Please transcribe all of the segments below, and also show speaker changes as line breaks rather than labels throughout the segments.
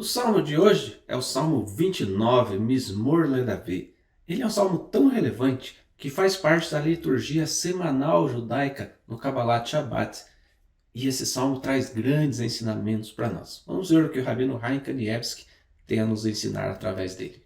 O salmo de hoje é o Salmo 29, Mismor le Davi. Ele é um salmo tão relevante que faz parte da liturgia semanal judaica no Kabbalat Shabbat. E esse salmo traz grandes ensinamentos para nós. Vamos ver o que o Rabino Chaim Kanievsky tem a nos ensinar através dele.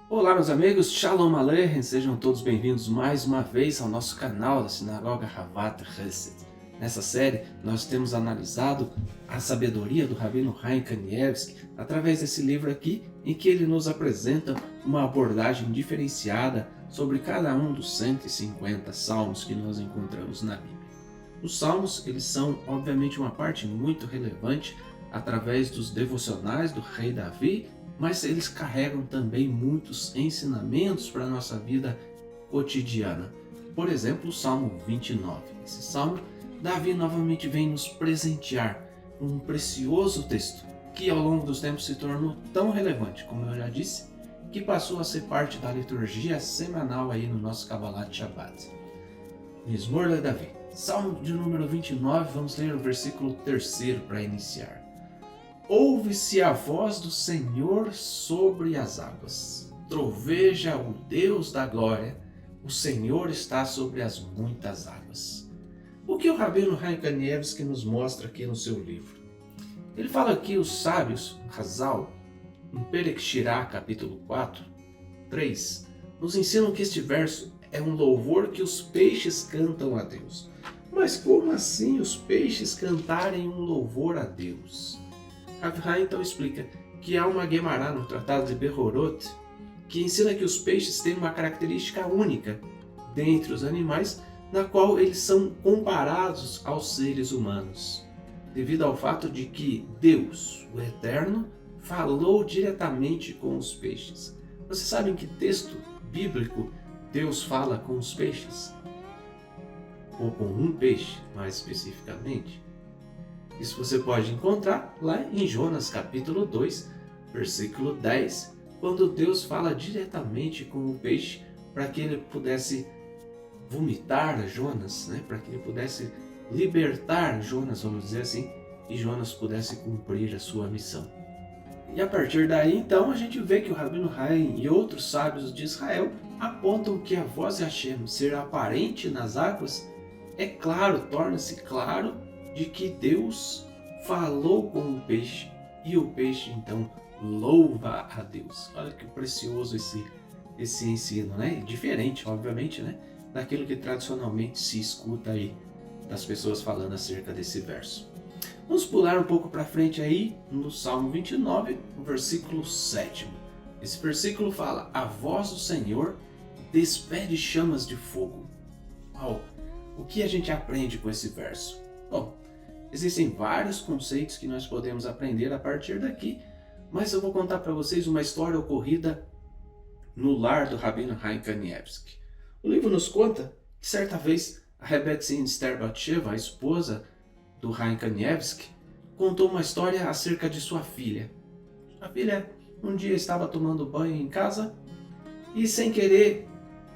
Olá meus amigos, Shalom Aleichem, sejam todos bem-vindos mais uma vez ao nosso canal da Sinagoga Havat Chesed. Nessa série nós temos analisado a sabedoria do Rabino Chaim Kanievsky através desse livro aqui, em que ele nos apresenta uma abordagem diferenciada sobre cada um dos 150 salmos que nós encontramos na Bíblia. Os salmos, eles são obviamente uma parte muito relevante através dos devocionais do rei Davi, mas eles carregam também muitos ensinamentos para a nossa vida cotidiana. Por exemplo, o Salmo 29. Esse salmo, Davi novamente vem nos presentear um precioso texto que ao longo dos tempos se tornou tão relevante, como eu já disse, que passou a ser parte da liturgia semanal aí no nosso Kabbalat Shabbat. Mismor le Davi. Salmo de número 29, vamos ler o versículo 3 para iniciar. Ouve-se a voz do Senhor sobre as águas. Troveja o Deus da glória. O Senhor está sobre as muitas águas. O que o Rabino Chaim Kanievsky nos mostra aqui no seu livro? Ele fala que os sábios, Hazal, em Perek Shirah, capítulo 4, 3, nos ensinam que este verso é um louvor que os peixes cantam a Deus. Mas como assim os peixes cantarem um louvor a Deus? Rav Chaim então explica que há uma Guemará no Tratado de Behorot que ensina que os peixes têm uma característica única dentre os animais, na qual eles são comparados aos seres humanos, devido ao fato de que Deus, o Eterno, falou diretamente com os peixes. Vocês sabem que texto bíblico Deus fala com os peixes? Ou com um peixe, mais especificamente? Isso você pode encontrar lá em Jonas capítulo 2, versículo 10, quando Deus fala diretamente com o peixe para que ele pudesse vomitar Jonas, para que ele pudesse libertar Jonas, vamos dizer assim, e Jonas pudesse cumprir a sua missão. E a partir daí, então, a gente vê que o Rabino Chaim e outros sábios de Israel apontam que a voz de Hashem ser aparente nas águas é claro, torna-se claro de que Deus falou com o peixe e o peixe então louva a Deus. Olha que precioso esse ensino, Diferente, obviamente, daquilo que tradicionalmente se escuta aí das pessoas falando acerca desse verso. Vamos pular um pouco para frente aí no Salmo 29, no versículo 7. Esse versículo fala: a voz do Senhor despede chamas de fogo. Uau! O que a gente aprende com esse verso? Bom, existem vários conceitos que nós podemos aprender a partir daqui, mas eu vou contar para vocês uma história ocorrida no lar do Rabino Chaim Kanievsky. O livro nos conta que certa vez a Rebbetzin Esther Batsheva, a esposa do Chaim Kanievsky, contou uma história acerca de sua filha. A filha um dia estava tomando banho em casa e sem querer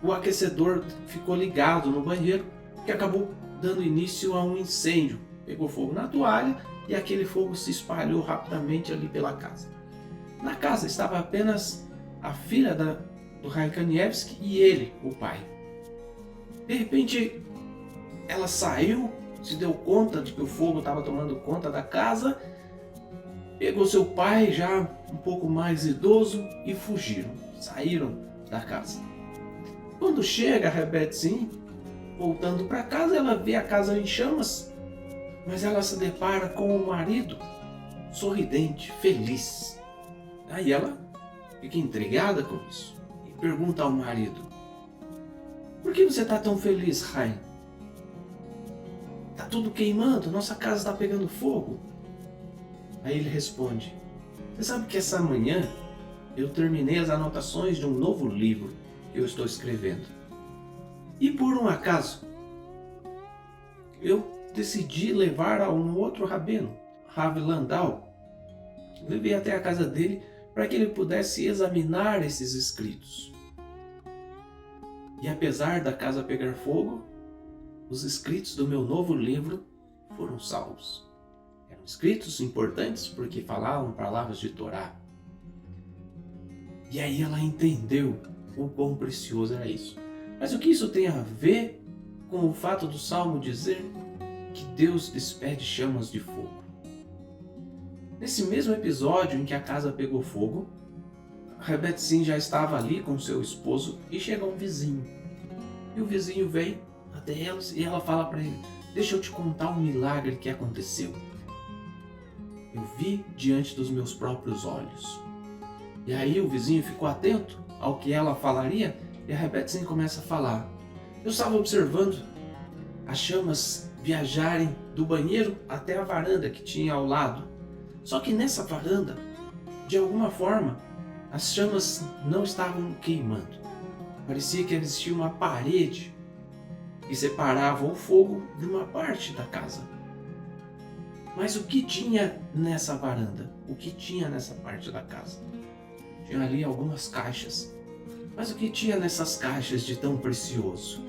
o aquecedor ficou ligado no banheiro, que acabou dando início a um incêndio. Pegou fogo na toalha e aquele fogo se espalhou rapidamente ali pela casa. Na casa estava apenas a filha do Chaim Kanievsky e ele, o pai. De repente, ela saiu, se deu conta de que o fogo estava tomando conta da casa, pegou seu pai, já um pouco mais idoso, e fugiram, saíram da casa. Quando chega a Rebbetzin, voltando para casa, ela vê a casa em chamas, mas ela se depara com o marido, sorridente, feliz. Aí ela fica intrigada com isso e pergunta ao marido: por que você está tão feliz, Chaim? Está tudo queimando, nossa casa está pegando fogo. Aí ele responde: você sabe que essa manhã eu terminei as anotações de um novo livro que eu estou escrevendo. E por um acaso, eu decidi levar a um outro rabino, Rav Landau, levei até a casa dele para que ele pudesse examinar esses escritos. E apesar da casa pegar fogo, os escritos do meu novo livro foram salvos. Eram escritos importantes porque falavam palavras de Torá. E aí ela entendeu o quão precioso era isso. Mas o que isso tem a ver com o fato do Salmo dizer que Deus despede chamas de fogo? Nesse mesmo episódio em que a casa pegou fogo, Rebbetzin já estava ali com seu esposo e chega um vizinho. E o vizinho vem até elas e ela fala para ele: deixa eu te contar um milagre que aconteceu. Eu vi diante dos meus próprios olhos. E aí o vizinho ficou atento ao que ela falaria e a Rebbetzin começa a falar: eu estava observando as chamas viajarem do banheiro até a varanda que tinha ao lado. Só que nessa varanda, de alguma forma, as chamas não estavam queimando. Parecia que existia uma parede que separava o fogo de uma parte da casa. Mas o que tinha nessa varanda? O que tinha nessa parte da casa? Tinha ali algumas caixas. Mas o que tinha nessas caixas de tão precioso?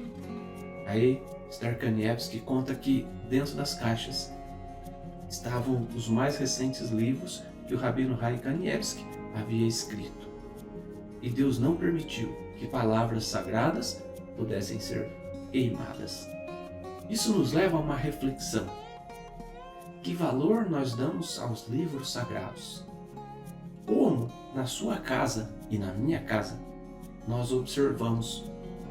Aí Esther Kanievsky conta que dentro das caixas estavam os mais recentes livros que o Rabino Chaim Kanievsky havia escrito. E Deus não permitiu que palavras sagradas pudessem ser queimadas. Isso nos leva a uma reflexão. Que valor nós damos aos livros sagrados? Como na sua casa e na minha casa nós observamos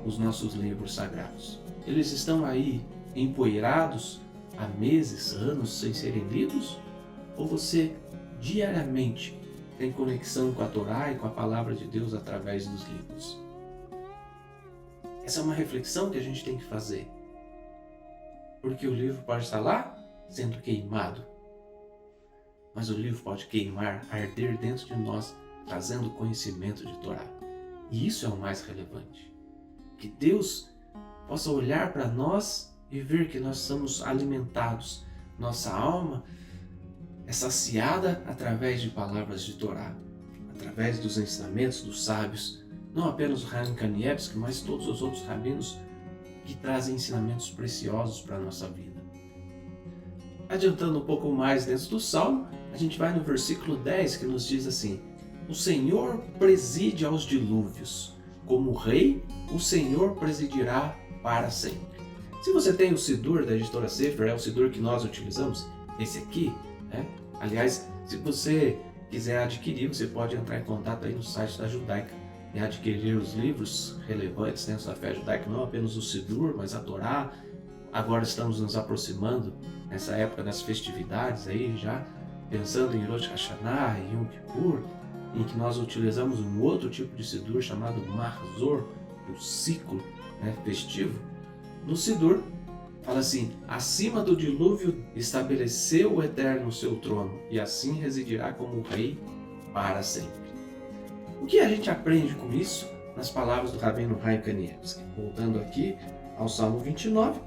os nossos livros sagrados? Eles estão aí empoeirados há meses, anos sem serem lidos? Ou você diariamente tem conexão com a Torá e com a palavra de Deus através dos livros? Essa é uma reflexão que a gente tem que fazer. Porque o livro pode estar lá sendo queimado, mas o livro pode queimar, arder dentro de nós, trazendo conhecimento de Torá. E isso é o mais relevante. Que Deus possa olhar para nós e ver que nós somos alimentados. Nossa alma é saciada através de palavras de Torá, através dos ensinamentos dos sábios, não apenas o Chaim Kanievsky, mas todos os outros rabinos que trazem ensinamentos preciosos para a nossa vida. Adiantando um pouco mais dentro do Salmo, a gente vai no versículo 10 que nos diz assim: o Senhor preside aos dilúvios, como rei, o Senhor presidirá para sempre. Se você tem o Sidur da editora Sefer, é o Sidur que nós utilizamos, esse aqui, né? Aliás, se você quiser adquirir, você pode entrar em contato aí no site da Judaica e adquirir os livros relevantes dentro da fé judaica, não apenas o Sidur, mas a Torá. Agora estamos nos aproximando nessa época das festividades aí, já pensando em Rosh Hashanah e Yom Kippur, em que nós utilizamos um outro tipo de Sidur chamado Mahzor, o ciclo, né, festivo. No Sidur fala assim: acima do dilúvio estabeleceu o Eterno o seu trono, e assim residirá como rei para sempre. O que a gente aprende com isso nas palavras do Rabino Chaim Kanievsky? Voltando aqui ao Salmo 29,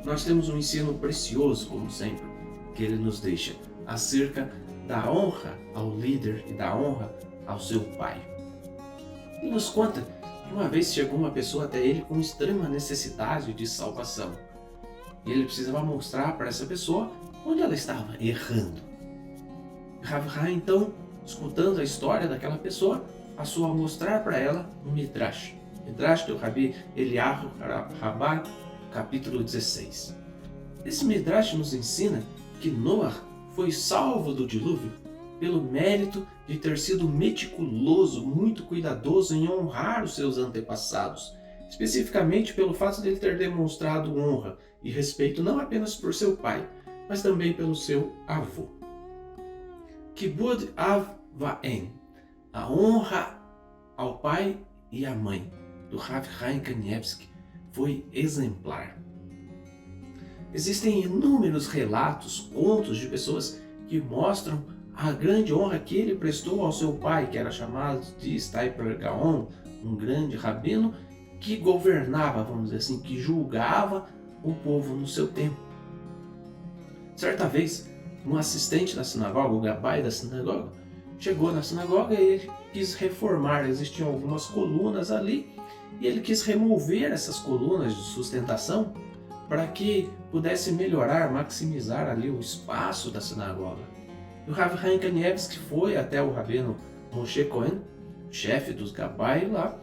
nós temos um ensino precioso, como sempre, que ele nos deixa acerca da honra ao líder e da honra ao seu pai. Ele nos conta que uma vez chegou uma pessoa até ele com extrema necessidade de salvação. E ele precisava mostrar para essa pessoa onde ela estava errando. Rav Chaim, então, escutando a história daquela pessoa, passou a mostrar para ela um Midrash. Midrash do Rabi Eliyahu Rabbah, capítulo 16. Esse Midrash nos ensina que Noah foi salvo do dilúvio pelo mérito de ter sido meticuloso, muito cuidadoso em honrar os seus antepassados, especificamente pelo fato de ele ter demonstrado honra e respeito não apenas por seu pai, mas também pelo seu avô. Kibud Av Va'em, a honra ao pai e à mãe do Rav Chaim Kanievsky foi exemplar. Existem inúmeros relatos, contos de pessoas que mostram a grande honra que ele prestou ao seu pai, que era chamado de Steiper Gaon, um grande rabino que governava, vamos dizer assim, que julgava o povo no seu tempo. Certa vez, um assistente da sinagoga, o gabai da sinagoga, chegou na sinagoga e ele quis reformar. Existiam algumas colunas ali e ele quis remover essas colunas de sustentação para que pudesse melhorar, maximizar ali o espaço da sinagoga. E o Rav Chaim Kanievski foi até o rabino Moshe Cohen, chefe dos gabai lá,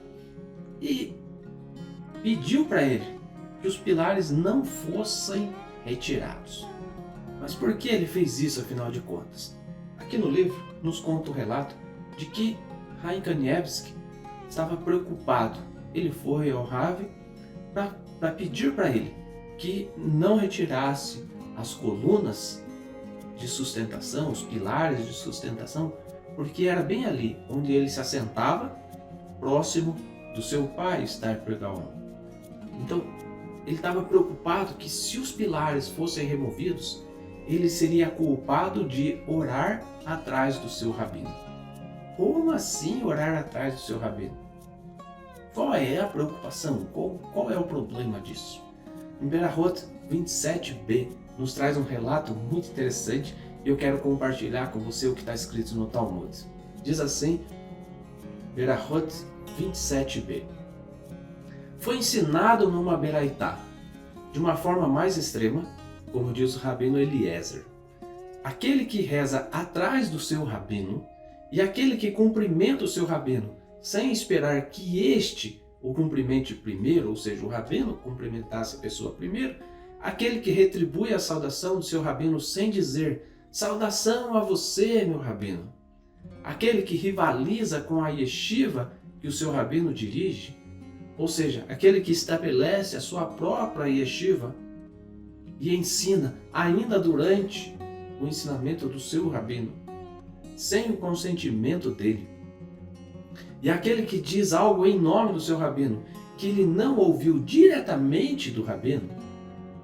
e pediu para ele que os pilares não fossem retirados. Mas por que ele fez isso, afinal de contas? Aqui no livro nos conta o relato de que Chaim Kanievski estava preocupado. Ele foi ao Rav para pedir para ele que não retirasse as colunas de sustentação, os pilares de sustentação, porque era bem ali onde ele se assentava, próximo do seu pai, Esther Pergaon. Então, ele estava preocupado que se os pilares fossem removidos, ele seria culpado de orar atrás do seu rabino. Como assim orar atrás do seu rabino? Qual é a preocupação? Qual é o problema disso? Em Berahot 27b nos traz um relato muito interessante e eu quero compartilhar com você o que está escrito no Talmud. Diz assim, Berahot 27b. Foi ensinado numa beraitá, de uma forma mais extrema, como diz o rabino Eliezer. Aquele que reza atrás do seu rabino e aquele que cumprimenta o seu rabino sem esperar que este o cumprimente primeiro, ou seja, o rabino cumprimentasse a pessoa primeiro, aquele que retribui a saudação do seu rabino sem dizer saudação a você, meu rabino, aquele que rivaliza com a yeshiva que o seu rabino dirige, ou seja, aquele que estabelece a sua própria yeshiva e ensina ainda durante o ensinamento do seu rabino, sem o consentimento dele. E aquele que diz algo em nome do seu rabino, que ele não ouviu diretamente do rabino,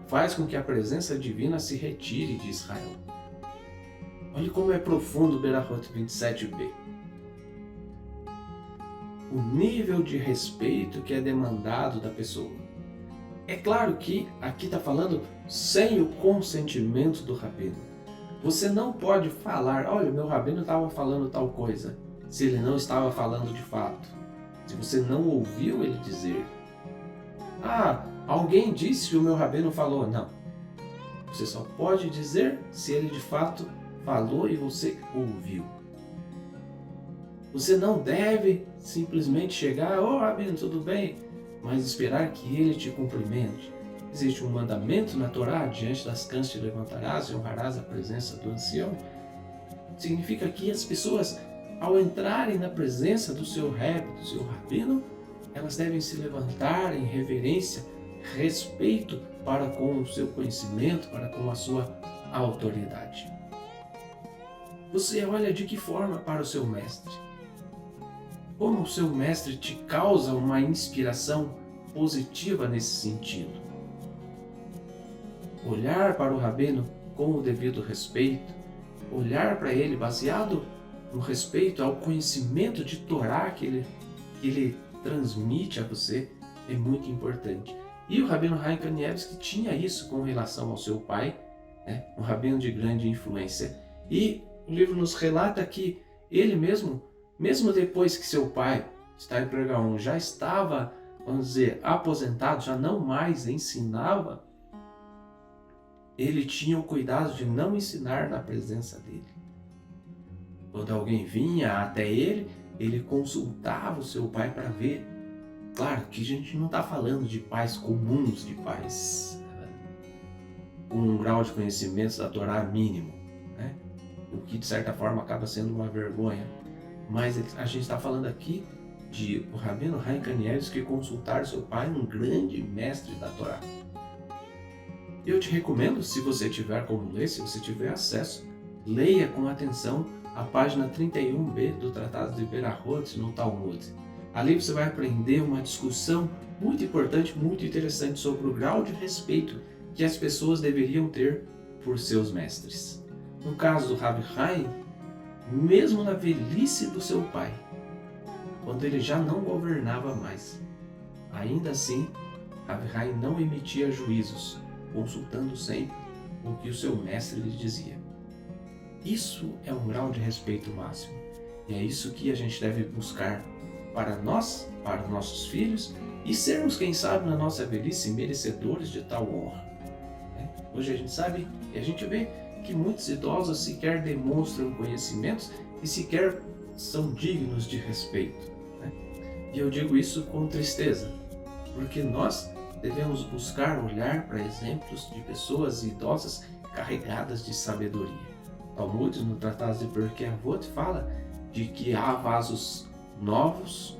faz com que a presença divina se retire de Israel. Olhe como é profundo o Berahot 27b. O nível de respeito que é demandado da pessoa. É claro que aqui está falando sem o consentimento do rabino. Você não pode falar, olha, meu rabino estava falando tal coisa, se ele não estava falando de fato. Se você não ouviu ele dizer, alguém disse que o meu rabino falou. Não. Você só pode dizer se ele de fato falou e você ouviu. Você não deve simplesmente chegar, rabino, tudo bem? Mas esperar que ele te cumprimente. Existe um mandamento na Torá, diante das cãs te levantarás e honrarás a presença do ancião. Significa que as pessoas, ao entrarem na presença do seu rebbe, do seu rabino, elas devem se levantar em reverência, respeito para com o seu conhecimento, para com a sua autoridade. Você olha de que forma para o seu mestre? Como o seu mestre te causa uma inspiração positiva nesse sentido? Olhar para o rabino com o devido respeito, olhar para ele baseado no respeito ao conhecimento de Torá que ele transmite a você, é muito importante. E o rabino Chaim Kanievski tinha isso com relação ao seu pai, um rabino de grande influência. E o livro nos relata que ele mesmo depois que seu pai, Esther Pergaon, já estava, vamos dizer, aposentado, já não mais ensinava, ele tinha o cuidado de não ensinar na presença dele. Quando alguém vinha até ele, ele consultava o seu pai para ver. Claro que a gente não está falando de pais comuns, de pais com um grau de conhecimento da Torá mínimo, o que de certa forma acaba sendo uma vergonha. Mas a gente está falando aqui de o rabino Chaim Kanievski consultar seu pai, um grande mestre da Torá. Eu te recomendo, se você tiver como ler, se você tiver acesso, leia com atenção a página 31b do Tratado de Berahot no Talmud. Ali você vai aprender uma discussão muito importante, muito interessante sobre o grau de respeito que as pessoas deveriam ter por seus mestres. No caso do Rav Chaim, mesmo na velhice do seu pai, quando ele já não governava mais, ainda assim, Rav Chaim não emitia juízos, consultando sempre o que o seu mestre lhe dizia. Isso é um grau de respeito máximo. E é isso que a gente deve buscar para nós, para os nossos filhos, e sermos, quem sabe, na nossa velhice, merecedores de tal honra. Hoje a gente sabe e a gente vê que muitos idosos sequer demonstram conhecimentos e sequer são dignos de respeito. E eu digo isso com tristeza, porque nós devemos buscar olhar para exemplos de pessoas idosas carregadas de sabedoria. Talmud, no Tratado de Pirkei Avot, fala de que há vasos novos,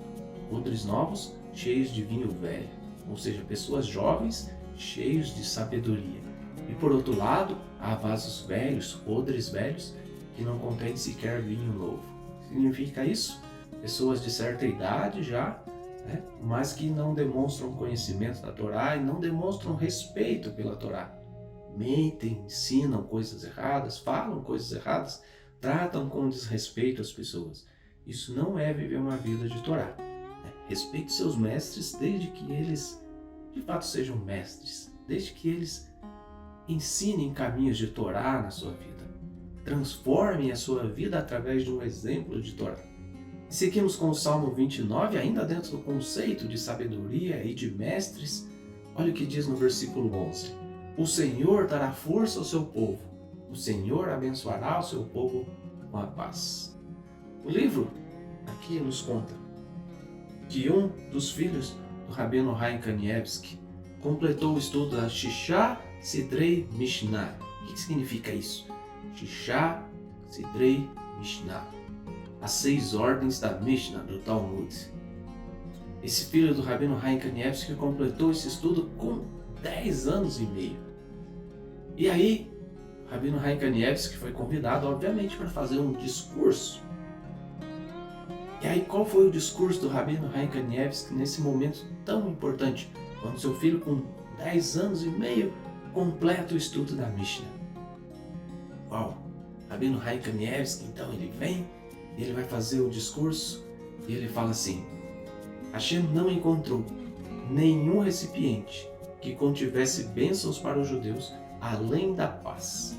odres novos, cheios de vinho velho, ou seja, pessoas jovens cheios de sabedoria. E por outro lado, há vasos velhos, odres velhos, que não contêm sequer vinho novo. Significa isso? Pessoas de certa idade já, mas que não demonstram conhecimento da Torá e não demonstram respeito pela Torá. Mentem, ensinam coisas erradas, falam coisas erradas, tratam com desrespeito as pessoas. Isso não é viver uma vida de Torá. Respeite seus mestres desde que eles de fato sejam mestres, desde que eles ensinem caminhos de Torá na sua vida. Transformem a sua vida através de um exemplo de Torá. Seguimos com o Salmo 29, ainda dentro do conceito de sabedoria e de mestres. Olha o que diz no versículo 11. O Senhor dará força ao seu povo. O Senhor abençoará o seu povo com a paz. O livro aqui nos conta que um dos filhos do Rabino Chaim Kanievsky completou o estudo da Shishá Sidrei Mishnah. O que significa isso? Shishá Sidrei Mishnah. As 6 ordens da Mishnah, do Talmud. Esse filho do Rabino Chaim Kanievsky completou esse estudo com 10 anos e meio. E aí, o Rabino Chaim Kanievsky foi convidado, obviamente, para fazer um discurso. E aí, qual foi o discurso do Rabino Chaim Kanievsky nesse momento tão importante, quando seu filho, com 10 anos e meio, completa o estudo da Mishnah? Uau! Rabino Chaim Kanievsky, então, ele vem e ele vai fazer o discurso e ele fala assim: Hashem não encontrou nenhum recipiente que contivesse bênçãos para os judeus além da paz.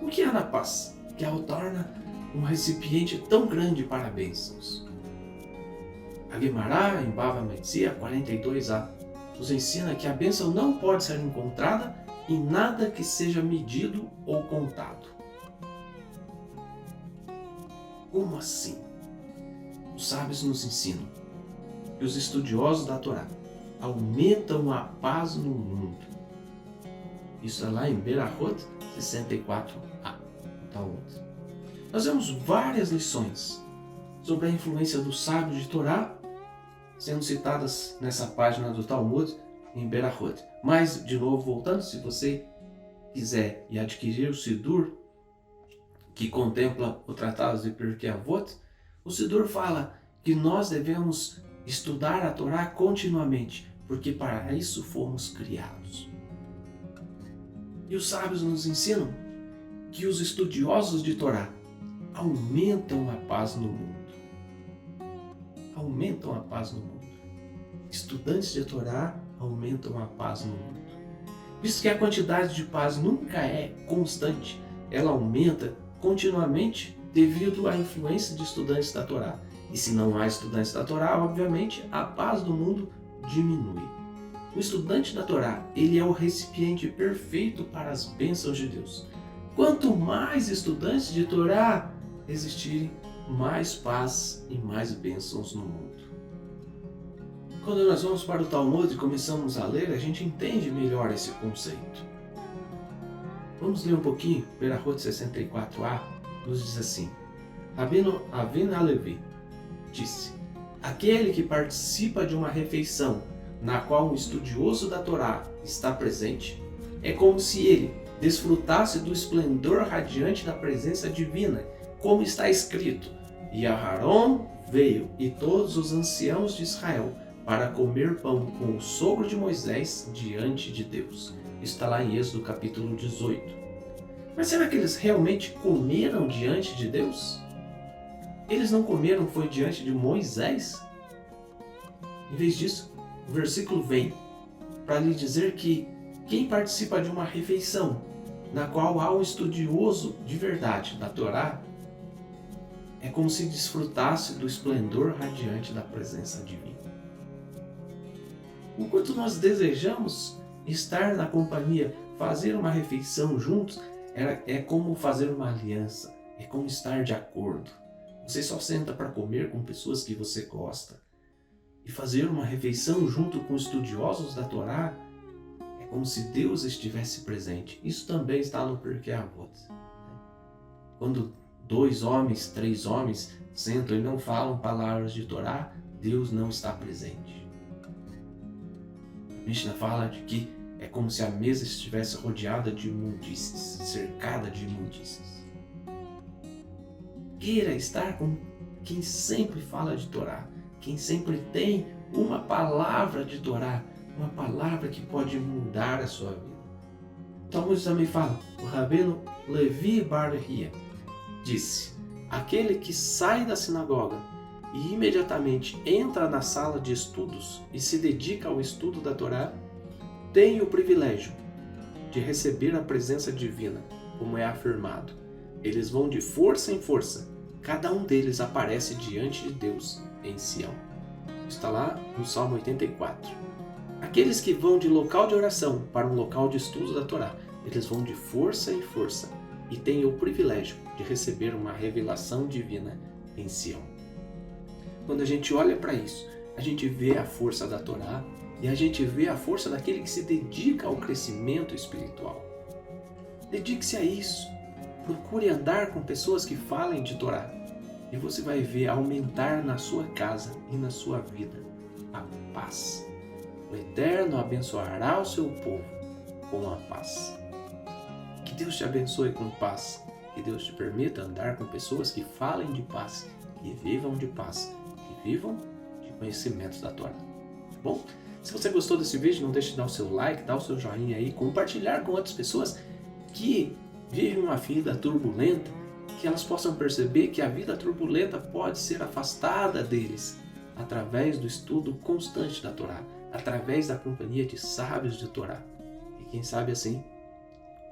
O que é a paz? Que a torna um recipiente tão grande para bênçãos. A Guemará, em Bava Metzia 42a, nos ensina que a bênção não pode ser encontrada em nada que seja medido ou contado. Como assim? Os sábios nos ensinam que os estudiosos da Torá aumentam a paz no mundo. Isso é lá em Berahot 64a. Talmud. Nós vemos várias lições sobre a influência dos sábios de Torá sendo citadas nessa página do Talmud em Berahot. Mas, de novo, voltando, se você quiser e adquirir o Sidur, que contempla o Tratado de Pirkei Avot, o Sidur fala que nós devemos estudar a Torá continuamente, porque para isso fomos criados. E os sábios nos ensinam que os estudiosos de Torá aumentam a paz no mundo. Aumentam a paz no mundo. Estudantes de Torá aumentam a paz no mundo. Visto que a quantidade de paz nunca é constante, ela aumenta continuamente devido à influência de estudantes da Torá. E se não há estudantes da Torá, obviamente, a paz do mundo diminui. O estudante da Torá, ele é o recipiente perfeito para as bênçãos de Deus. Quanto mais estudantes de Torá existirem, mais paz e mais bênçãos no mundo. Quando nós vamos para o Talmud e começamos a ler, a gente entende melhor esse conceito. Vamos ler um pouquinho. Berahot 64a nos diz assim: Rabino Avin Halevi disse: aquele que participa de uma refeição na qual um estudioso da Torá está presente, é como se ele desfrutasse do esplendor radiante da presença divina, como está escrito: e Aharon veio e todos os anciãos de Israel para comer pão com o sogro de Moisés diante de Deus. Está lá em Êxodo capítulo 18. Mas será que eles realmente comeram diante de Deus? Eles não comeram, foi diante de Moisés? Em vez disso, o versículo vem para lhe dizer que quem participa de uma refeição na qual há um estudioso de verdade da Torá, é como se desfrutasse do esplendor radiante da presença divina. Enquanto nós desejamos estar na companhia, fazer uma refeição juntos, é como fazer uma aliança, é como estar de acordo. Você só senta para comer com pessoas que você gosta. E fazer uma refeição junto com estudiosos da Torá é como se Deus estivesse presente. Isso também está no Pirkei Avot. Quando 2 homens, 3 homens sentam e não falam palavras de Torá, Deus não está presente. A Mishnah fala de que é como se a mesa estivesse rodeada de imundícies, cercada de imundícies. Queira estar com quem sempre fala de Torá, quem sempre tem uma palavra de Torá, uma palavra que pode mudar a sua vida. Talmud também fala, o Rabino Levi Bar Hia disse, aquele que sai da sinagoga e imediatamente entra na sala de estudos e se dedica ao estudo da Torá, tem o privilégio de receber a presença divina, como é afirmado. Eles vão de força em força, cada um deles aparece diante de Deus em Sião. Está lá no Salmo 84. Aqueles que vão de local de oração para um local de estudo da Torá, eles vão de força em força e têm o privilégio de receber uma revelação divina em Sião. Quando a gente olha para isso, a gente vê a força da Torá e a gente vê a força daquele que se dedica ao crescimento espiritual. Dedique-se a isso. Procure andar com pessoas que falem de Torá. E você vai ver aumentar na sua casa e na sua vida a paz. O Eterno abençoará o seu povo com a paz. Que Deus te abençoe com paz. Que Deus te permita andar com pessoas que falem de paz, que vivam de paz, que vivam de conhecimentos da Torá. Tá bom? Se você gostou desse vídeo, não deixe de dar o seu like, dar o seu joinha aí, compartilhar com outras pessoas que vivem uma vida turbulenta, que elas possam perceber que a vida turbulenta pode ser afastada deles através do estudo constante da Torá, através da companhia de sábios de Torá. E quem sabe assim,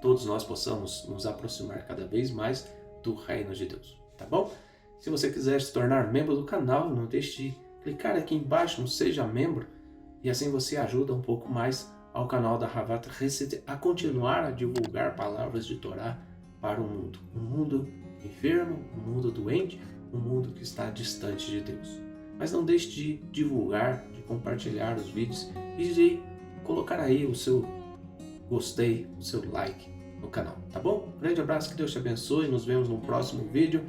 todos nós possamos nos aproximar cada vez mais do reino de Deus, tá bom? Se você quiser se tornar membro do canal, não deixe de clicar aqui embaixo no Seja Membro, e assim você ajuda um pouco mais ao canal da Havat Hesed a continuar a divulgar palavras de Torá para o mundo. Um mundo enfermo, um mundo doente, um mundo que está distante de Deus. Mas não deixe de divulgar, de compartilhar os vídeos e de colocar aí o seu gostei, o seu like no canal, tá bom? Grande abraço, que Deus te abençoe, nos vemos no próximo vídeo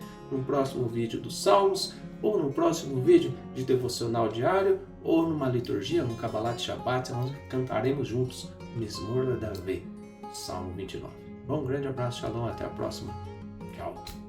dos Salmos, ou no próximo vídeo de devocional diário, ou numa liturgia, no Kabbalat Shabbat, onde cantaremos juntos Mizmor Davi, Salmo 29. Bom, grande abraço, shalom, até a próxima. Tchau.